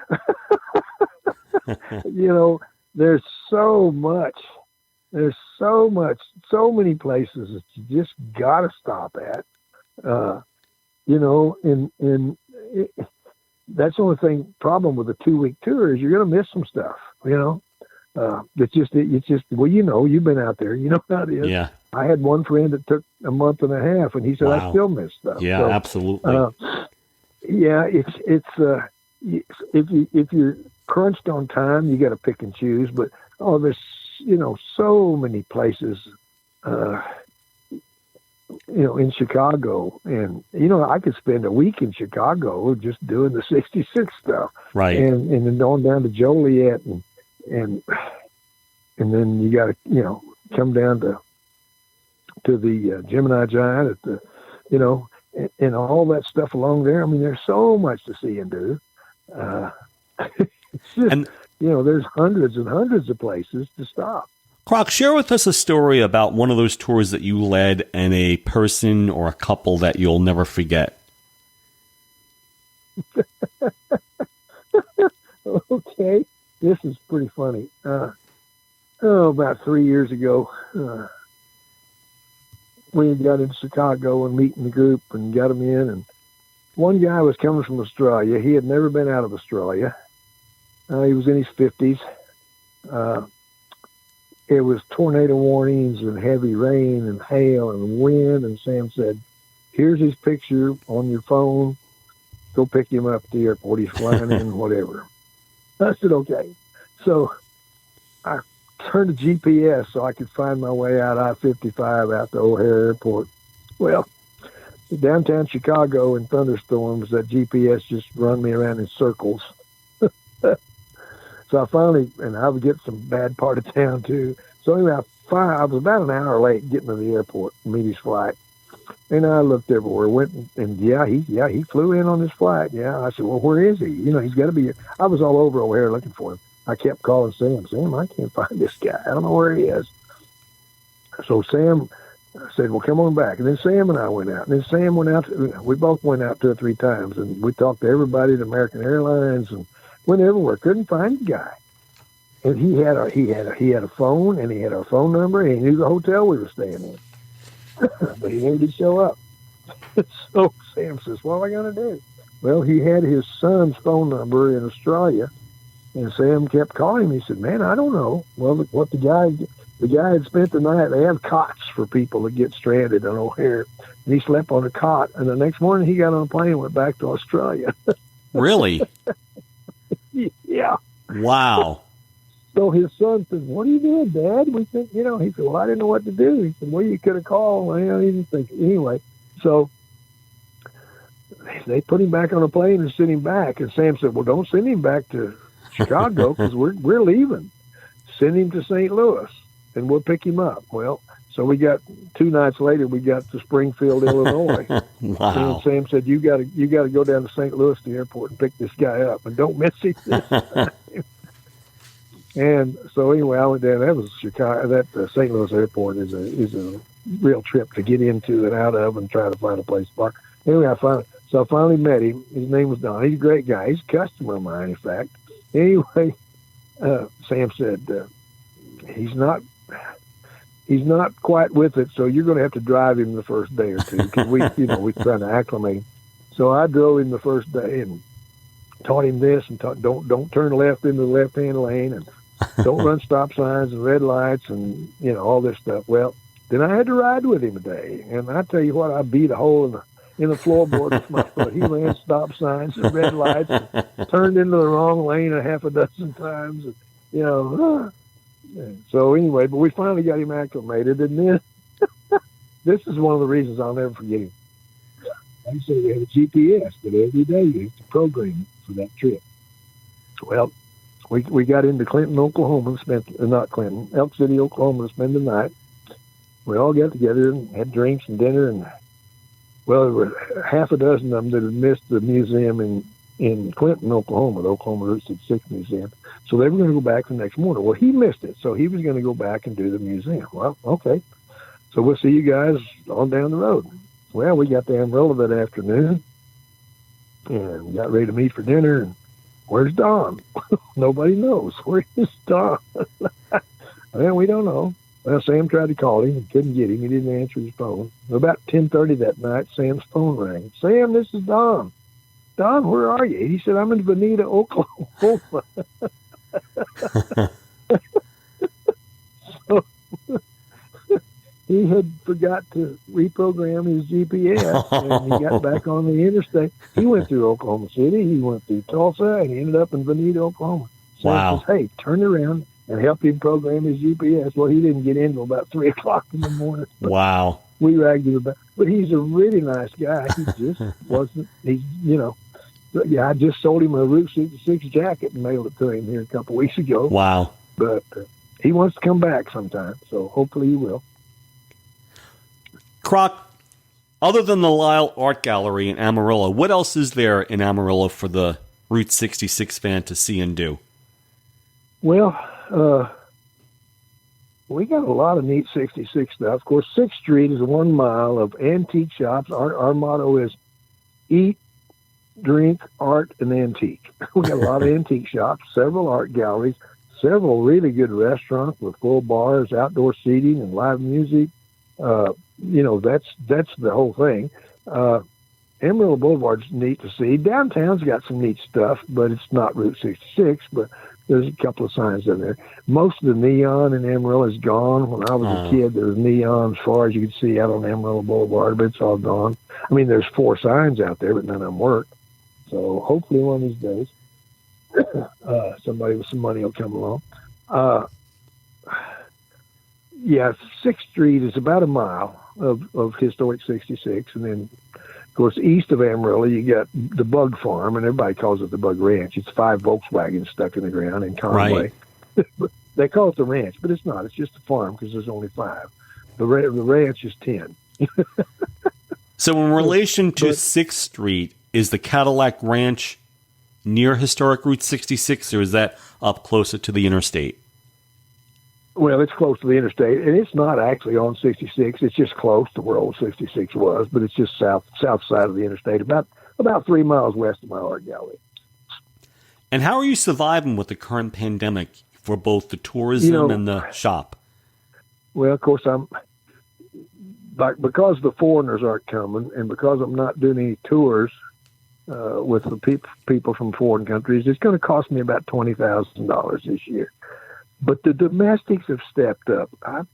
There's so many places that you just got to stop at. That's the only problem with a 2-week tour is you're going to miss some stuff, it's just, you've been out there, you know how it is. Yeah. I had one friend that took a month and a half and he said, I still miss stuff. Yeah, so, absolutely. If you're crunched on time, you got to pick and choose, but there's so many places in Chicago, and I could spend a week in Chicago just doing the 66 stuff, right? And then on down to Joliet, and then you got to come down to the Gemini Giant at the and all that stuff along there. I mean, there's so much to see and do. It's just, there's hundreds and hundreds of places to stop. Croc, share with us a story about one of those tours that you led and a person or a couple that you'll never forget. Okay. This is pretty funny. About 3 years ago, we got into Chicago and meeting the group and got them in, and one guy was coming from Australia. He had never been out of Australia. He was in his 50s. It was tornado warnings and heavy rain and hail and wind. And Sam said, here's his picture on your phone. Go pick him up at the airport. He's flying in, whatever. I said, okay. So I turned to GPS so I could find my way out I-55 out to O'Hare Airport. Well, downtown Chicago in thunderstorms, that GPS just run me around in circles. So I finally, and I would get some bad part of town too. So anyway, I was about an hour late getting to the airport to meet his flight. And I looked everywhere, and he flew in on his flight. Yeah, I said, well, where is he? You know, he's got to be here. I was all over O'Hare looking for him. I kept calling Sam, I can't find this guy. I don't know where he is. So Sam said, well, come on back. And then Sam and I went out. And then Sam went out. We both went out 2 or 3 times, and we talked to everybody at American Airlines and went everywhere. Couldn't find the guy. And he had a phone, and he had our phone number, and he knew the hotel we were staying in. But he never did show up. So Sam says, what am I going to do? Well, he had his son's phone number in Australia, and Sam kept calling him. He said, man, I don't know. Well, what the guy had spent the night. They have cots for people that get stranded on O'Hare. And he slept on a cot, and the next morning he got on a plane and went back to Australia. Really? Yeah. Wow. So his son said, what are you doing, Dad? We think, he said, well, I didn't know what to do. He said, well, you could have called. Well, I didn't think. Anyway, so they put him back on a plane and sent him back. And Sam said, well, don't send him back to Chicago because we're leaving. Send him to St. Louis, and we'll pick him up. Well, so we got 2 nights later, we got to Springfield, Illinois. Wow. And Sam said, you got to go down to St. Louis, the airport, and pick this guy up, and don't miss him this time. And so anyway, I went down. That was Chicago. That St. Louis airport is a real trip to get into and out of, and try to find a place to park. Anyway, I finally met him. His name was Don. He's a great guy. He's a customer of mine, in fact. Anyway, Sam said he's not quite with it, so you're going to have to drive him the first day or two because we're trying to acclimate him. So I drove him the first day and taught him this and don't turn left into the left-hand lane and don't run stop signs and red lights and all this stuff. Well, then I had to ride with him a day, and I tell you what, I beat a hole in the floorboard with my foot. He ran stop signs and red lights and turned into the wrong lane 6 times. And, so anyway, but we finally got him acclimated, and then this is one of the reasons I'll never forget him. He said we had a GPS, but every day you have to program it for that trip. Well, we got into Clinton, Oklahoma, Elk City, Oklahoma, to spend the night. We all got together and had drinks and dinner, and well, there were 6 of them that had missed the museum in Clinton, Oklahoma, the Oklahoma Route 66 Museum. So they were going to go back the next morning. Well, he missed it, so he was going to go back and do the museum. Well, okay. So we'll see you guys on down the road. Well, we got to Amarillo that afternoon and got ready to meet for dinner. And where's Don? Nobody knows. Where is Don? Well, we don't know. Well, Sam tried to call him and couldn't get him. He didn't answer his phone. About 10:30 that night, Sam's phone rang. Sam, this is Don. Don, where are you? He said, I'm in Bonita, Oklahoma. So he had forgot to reprogram his GPS, and he got back on the interstate. He went through Oklahoma City, he went through Tulsa, and he ended up in Bonita, Oklahoma. So wow. He says, hey, turn around and help him program his GPS. Well, he didn't get in until about 3 o'clock in the morning. Wow. We ragged him about. But he's a really nice guy. He just wasn't, yeah, I just sold him a Route 66 jacket and mailed it to him here a couple weeks ago. Wow. But he wants to come back sometime, so hopefully he will. Croc, other than the Lile Art Gallery in Amarillo, what else is there in Amarillo for the Route 66 fan to see and do? Well, we got a lot of neat 66 stuff. Of course, 6th Street is 1 mile of antique shops. Our motto is eat, drink, art, and antique. We got a lot of antique shops, several art galleries, several really good restaurants with full bars, outdoor seating, and live music. That's the whole thing. Amarillo Boulevard's neat to see. Downtown's got some neat stuff, but it's not Route 66, but there's a couple of signs in there. Most of the neon in Amarillo is gone. When I was a kid, there was neon as far as you could see out on Amarillo Boulevard, but it's all gone. I mean, there's 4 signs out there, but none of them work. So hopefully one of these days, somebody with some money will come along. 6th Street is about 1 mile of historic 66. And then, of course, east of Amarillo, you got the Bug Farm, and everybody calls it the Bug Ranch. It's 5 Volkswagens stuck in the ground in Conway. Right. They call it the ranch, but it's not. It's just a farm because there's only 5. The ranch is 10. So in relation to 6th Street, is the Cadillac Ranch near historic Route 66, or is that up closer to the interstate? Well, it's close to the interstate, and it's not actually on 66. It's just close to where old 66 was, but it's just south side of the interstate, about 3 miles west of my art gallery. And how are you surviving with the current pandemic for both the tourism and the shop? Well, of course, because the foreigners aren't coming, and because I'm not doing any tours with the people from foreign countries, it's going to cost me about $20,000 this year. But the domestics have stepped up.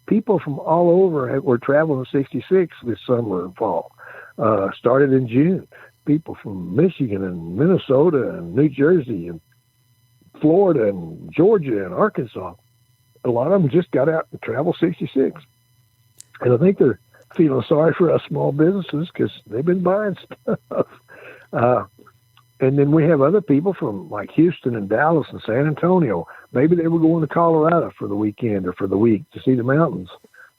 People from all over were traveling 66 this summer and fall. Started in June. People from Michigan and Minnesota and New Jersey and Florida and Georgia and Arkansas. A lot of them just got out and traveled 66. And I think they're feeling sorry for us small businesses because they've been buying stuff. And then we have other people from like Houston and Dallas and San Antonio. Maybe they were going to Colorado for the weekend or for the week to see the mountains.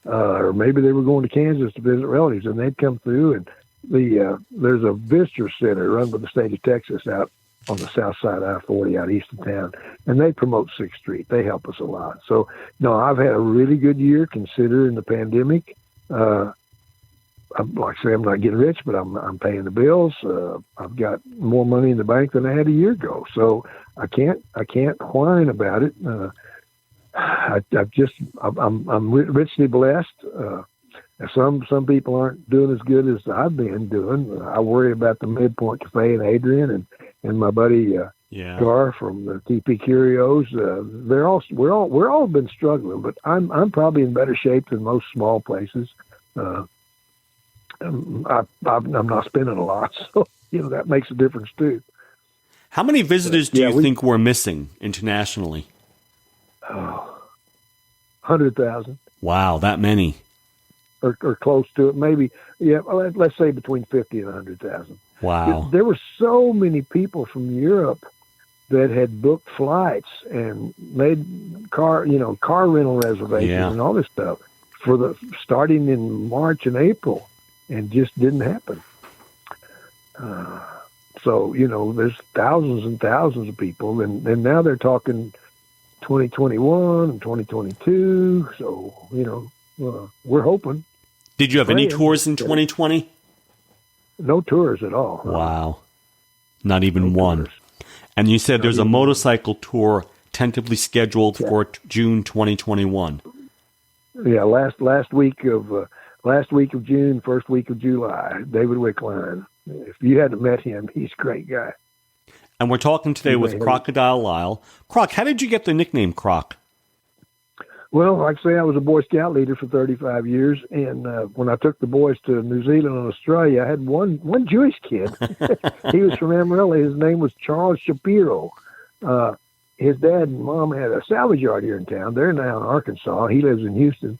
Or maybe they were going to Kansas to visit relatives, and they'd come through. And there's a visitor center run by the state of Texas out on the south side of I-40 out east of town, and they promote 6th Street. They help us a lot. So, no, I've had a really good year considering the pandemic. Like I say, I'm not getting rich, but I'm paying the bills. I've got more money in the bank than I had a year ago, so I can't whine about it. I'm richly blessed. Some people aren't doing as good as I've been doing. I worry about the Midpoint Cafe and Adrian and my buddy Gar from the TP Curios. We're all been struggling, but I'm probably in better shape than most small places. I'm not spending a lot, so that makes a difference too. How many visitors do you think we're missing internationally? 100,000. Wow, that many. Or close to it, maybe. Yeah, let's say between 50 and 100,000. Wow. There were so many people from Europe that had booked flights and made car rental reservations and all this stuff for starting in March and April. And just didn't happen. So, there's thousands and thousands of people, and now they're talking 2021 and 2022. So, we're hoping. Did you have any tours in 2020? No tours at all. Wow. Not even one. Tours. And you said there's a motorcycle tour tentatively scheduled for June 2021. Yeah, last week of June, first week of July, David Wickline. If you hadn't met him, he's a great guy. And we're talking today with Crocodile Lile. Croc, how did you get the nickname Croc? Well, like I say, I was a Boy Scout leader for 35 years, and when I took the boys to New Zealand and Australia, I had one Jewish kid. He was from Amarillo. His name was Charles Shapiro. His dad and mom had a salvage yard here in town. They're now in Arkansas. He lives in Houston.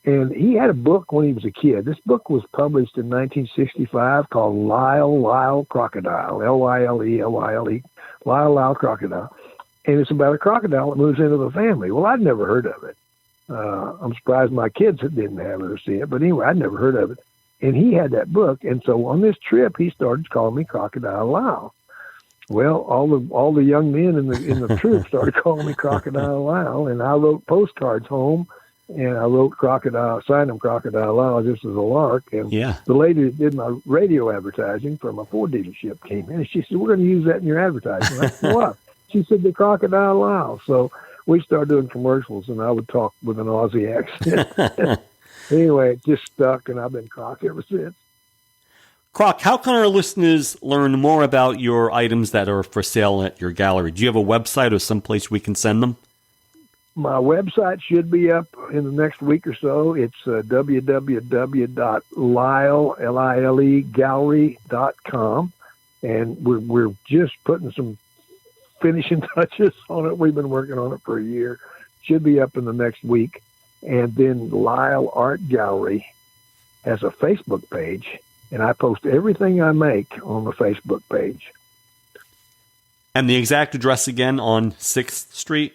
And he had a book when he was a kid. This book was published in 1965 called Lile Crocodile, Lyle, Lile Crocodile. And it's about a crocodile that moves into the family. Well, I'd never heard of it. I'm surprised my kids didn't have it or see it. But anyway, I'd never heard of it. And he had that book. And so on this trip, he started calling me Crocodile Lile. Well, all the young men in the troop started calling me Crocodile Lile. And I wrote postcards home. And I wrote signed them Crocodile Lile just as a lark. And the lady that did my radio advertising for my Ford dealership came in and she said, "We're going to use that in your advertising." I said, "What?" She said, "The Crocodile Lile." So we started doing commercials and I would talk with an Aussie accent. Anyway, it just stuck and I've been Croc ever since. Croc, how can our listeners learn more about your items that are for sale at your gallery? Do you have a website or someplace we can send them? My website should be up in the next week or so. It's www.lilegallery.com, and we're just putting some finishing touches on it. We've been working on it for a year. Should be up in the next week. And then Lile Art Gallery has a Facebook page, and I post everything I make on the Facebook page. And the exact address again on 6th Street?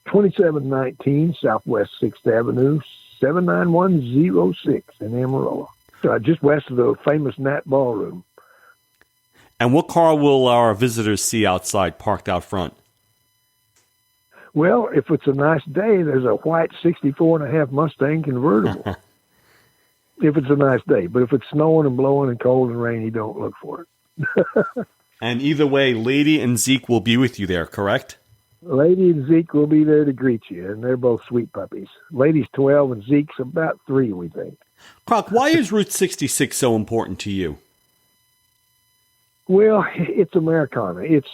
2719 Southwest 6th Avenue, 79106 in Amarillo. Just west of the famous Nat Ballroom. And what car will our visitors see outside, parked out front? Well, if it's a nice day, there's a white 64.5 Mustang convertible. If it's a nice day. But if it's snowing and blowing and cold and rainy, don't look for it. And either way, Lady and Zeke will be with you there, correct? Lady and Zeke will be there to greet you, and they're both sweet puppies. Lady's 12 and Zeke's about 3, we think. Croc, why is Route 66 so important to you? Well, it's Americana. It's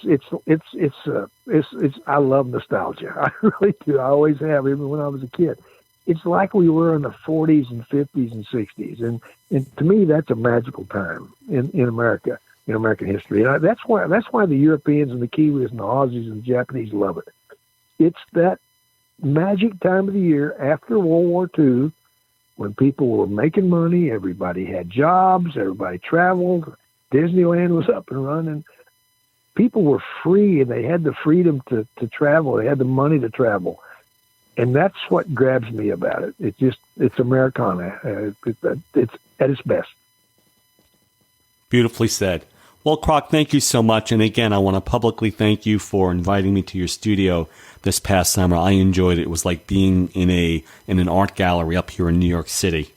I love nostalgia. I really do. I always have, even when I was a kid. It's like we were in the 40s and 50s and 60s, and to me, that's a magical time in America, in American history. And that's why the Europeans and the Kiwis and the Aussies and the Japanese love it. It's that magic time of the year after World War II, when people were making money, everybody had jobs, everybody traveled. Disneyland was up and running. People were free, and they had the freedom to travel. They had the money to travel. And that's what grabs me about it. It's Americana. It's at its best. Beautifully said. Well, Croc, thank you so much. And again, I want to publicly thank you for inviting me to your studio this past summer. I enjoyed it. It was like being in an art gallery up here in New York City.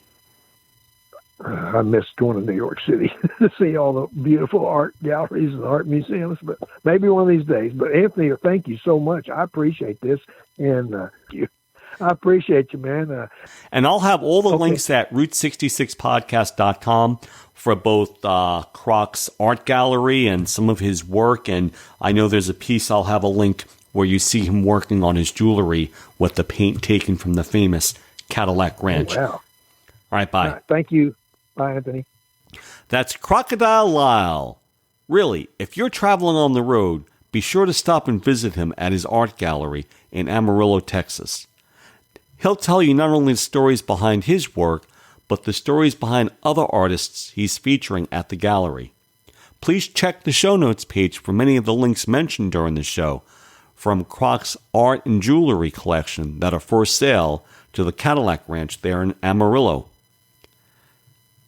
I miss going to New York City to see all the beautiful art galleries and art museums, but maybe one of these days. But Anthony, thank you so much. I appreciate this, and I appreciate you, man. And I'll have all the links at route66podcast.com for both Croc's art gallery and some of his work. And I know there's a piece I'll have a link where you see him working on his jewelry with the paint taken from the famous Cadillac Ranch. Oh, wow. All right, bye. All right, thank you. Bye, Anthony. That's Crocodile Lile. Really, if you're traveling on the road, be sure to stop and visit him at his art gallery in Amarillo, Texas. He'll tell you not only the stories behind his work, but the stories behind other artists he's featuring at the gallery. Please check the show notes page for many of the links mentioned during the show, from Croc's art and jewelry collection that are for sale to the Cadillac Ranch there in Amarillo.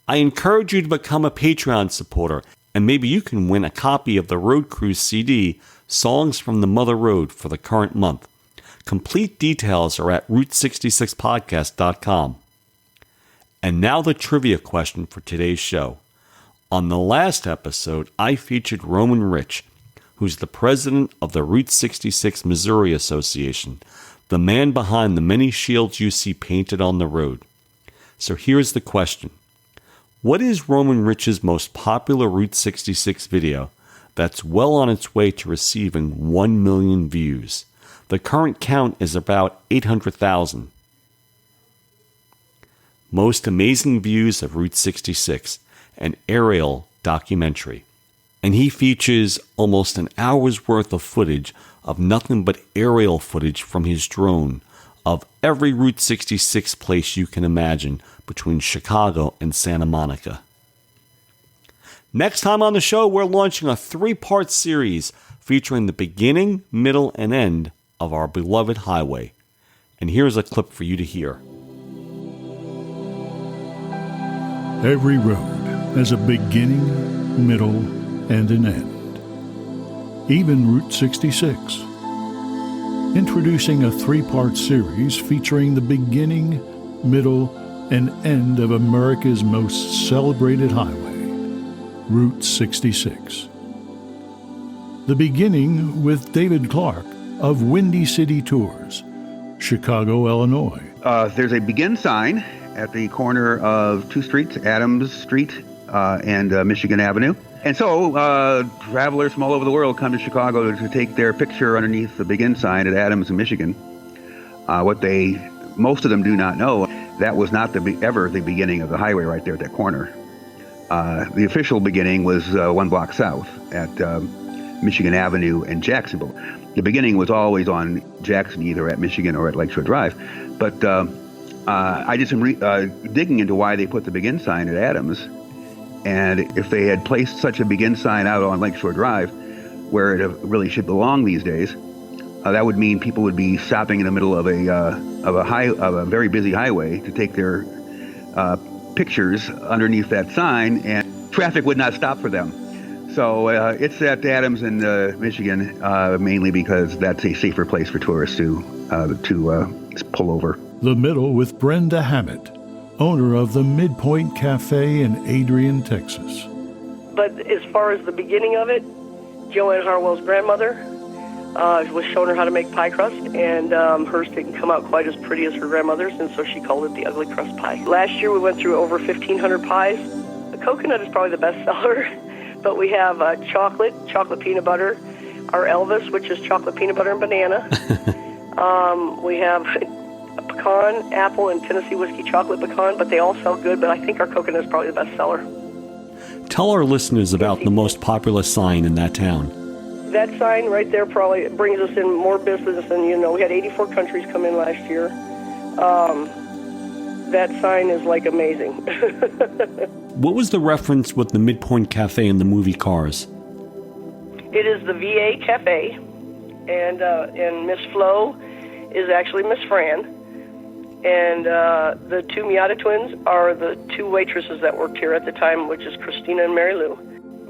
I encourage you to become a Patreon supporter, and maybe you can win a copy of the Road Cruise CD, Songs from the Mother Road, for the current month. Complete details are at route66podcast.com. And now the trivia question for today's show. On the last episode, I featured Roman Rich, who's the president of the Route 66 Missouri Association, the man behind the many shields you see painted on the road. So here's the question. What is Roman Rich's most popular Route 66 video that's well on its way to receiving 1 million views? The current count is about 800,000. Most Amazing Views of Route 66, an aerial documentary. And he features almost an hour's worth of footage of nothing but aerial footage from his drone of every Route 66 place you can imagine between Chicago and Santa Monica. Next time on the show, we're launching a 3-part series featuring the beginning, middle, and end of our beloved highway. And here's a clip for you to hear. Every road has a beginning, middle, and an end. Even Route 66. Introducing a 3-part series featuring the beginning, middle, and end of America's most celebrated highway, Route 66. The beginning with David Clark of Windy City Tours, Chicago, Illinois. There's a begin sign at the corner of 2 streets, Adams Street and Michigan Avenue. And so travelers from all over the world come to Chicago to take their picture underneath the begin sign at Adams and Michigan. Most of them do not know, that was not ever the beginning of the highway right there at that corner. The official beginning was 1 block south at Michigan Avenue and Jacksonville. The beginning was always on Jackson, either at Michigan or at Lakeshore Drive. But I did some digging into why they put the begin sign at Adams. And if they had placed such a begin sign out on Lakeshore Drive, where it really should belong these days, that would mean people would be stopping in the middle of a very busy highway to take their pictures underneath that sign, and traffic would not stop for them. So it's at Adams in Michigan, mainly because that's a safer place for tourists to pull over. The Middle with Brenda Hammett, owner of the Midpoint Cafe in Adrian, Texas. But as far as the beginning of it, Joanne Harwell's grandmother was showing her how to make pie crust, and hers didn't come out quite as pretty as her grandmother's, and so she called it the ugly crust pie. Last year we went through over 1,500 pies. The coconut is probably the best seller, but we have chocolate peanut butter, our Elvis, which is chocolate peanut butter and banana. We have a pecan, apple, and Tennessee whiskey chocolate pecan, but they all sell good, but I think our coconut is probably the best seller. Tell our listeners about the most popular sign in that town. That sign right there probably brings us in more business than, we had 84 countries come in last year. That sign is like amazing. What was the reference with the Midpoint Cafe and the movie Cars? It is the VA Cafe, and Miss Flo is actually Miss Fran. And the two Miata twins are the two waitresses that worked here at the time, which is Christina and Mary Lou.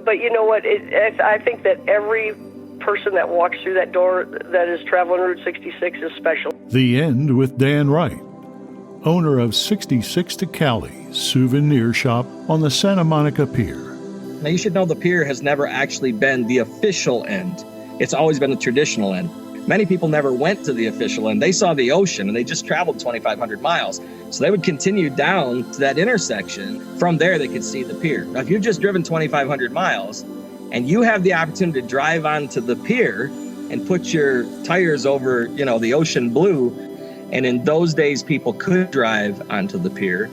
But you know what? I think that every person that walks through that door that is traveling Route 66 is special. The End with Dan Wright, owner of 66 to Cali souvenir shop on the Santa Monica Pier. Now, you should know the pier has never actually been the official end. It's always been the traditional end. Many people never went to the official end. They saw the ocean and they just traveled 2,500 miles. So they would continue down to that intersection. From there, they could see the pier. Now, if you've just driven 2,500 miles and you have the opportunity to drive onto the pier and put your tires over, the ocean blue, and in those days, people could drive onto the pier.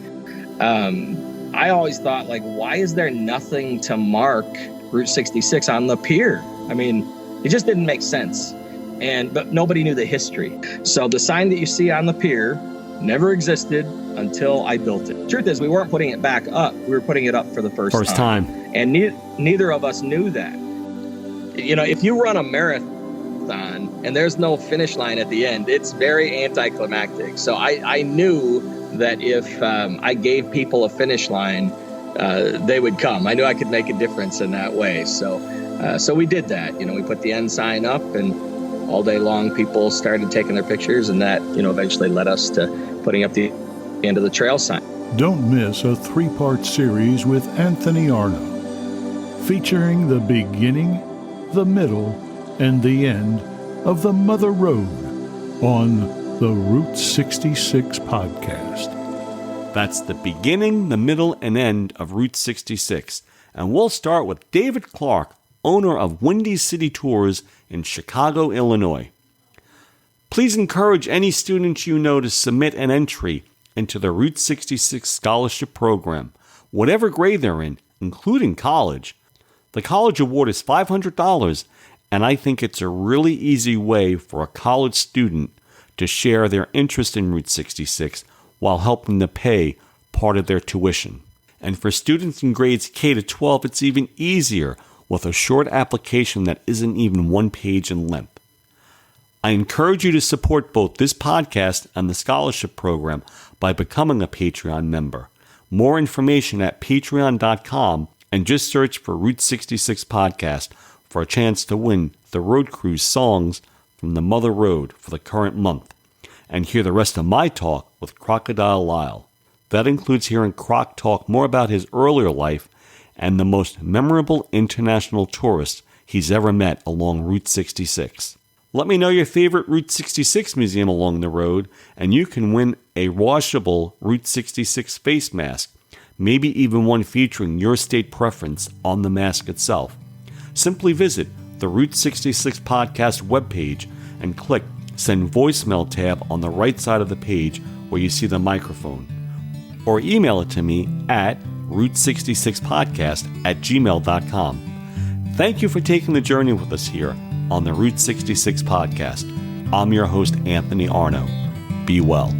I always thought, why is there nothing to mark Route 66 on the pier? I mean, it just didn't make sense. But nobody knew the history. So the sign that you see on the pier never existed until I built it. Truth is, we weren't putting it back up. We were putting it up for the first time. And neither of us knew that. If you run a marathon and there's no finish line at the end, it's very anticlimactic. So I knew that if I gave people a finish line, they would come. I knew I could make a difference in that way. So we did that. We put the end sign up, and all day long, people started taking their pictures, and that, eventually led us to putting up the end of the trail sign. Don't miss a 3-part series with Anthony Arno, featuring the beginning, the middle, and the end of the Mother Road on the Route 66 podcast. That's the beginning, the middle, and end of Route 66. And we'll start with David Clark, owner of Windy City Tours in Chicago, Illinois. Please encourage any students you know to submit an entry into the Route 66 Scholarship Program, whatever grade they're in, including college. The college award is $500, and I think it's a really easy way for a college student to share their interest in Route 66 while helping to pay part of their tuition. And for students in grades K to 12, it's even easier with a short application that isn't even 1 page in length. I encourage you to support both this podcast and the scholarship program by becoming a Patreon member. More information at patreon.com, and just search for Route 66 Podcast for a chance to win the Road Cruise songs from the Mother Road for the current month, and hear the rest of my talk with Crocodile Lile. That includes hearing Croc talk more about his earlier life and the most memorable international tourist he's ever met along Route 66. Let me know your favorite Route 66 museum along the road, and you can win a washable Route 66 face mask, maybe even one featuring your state preference on the mask itself. Simply visit the Route 66 podcast webpage and click Send Voicemail tab on the right side of the page where you see the microphone, or email it to me at route66podcast@gmail.com. Thank you for taking the journey with us here on the Route 66 podcast. I'm your host, Anthony Arno. Be well.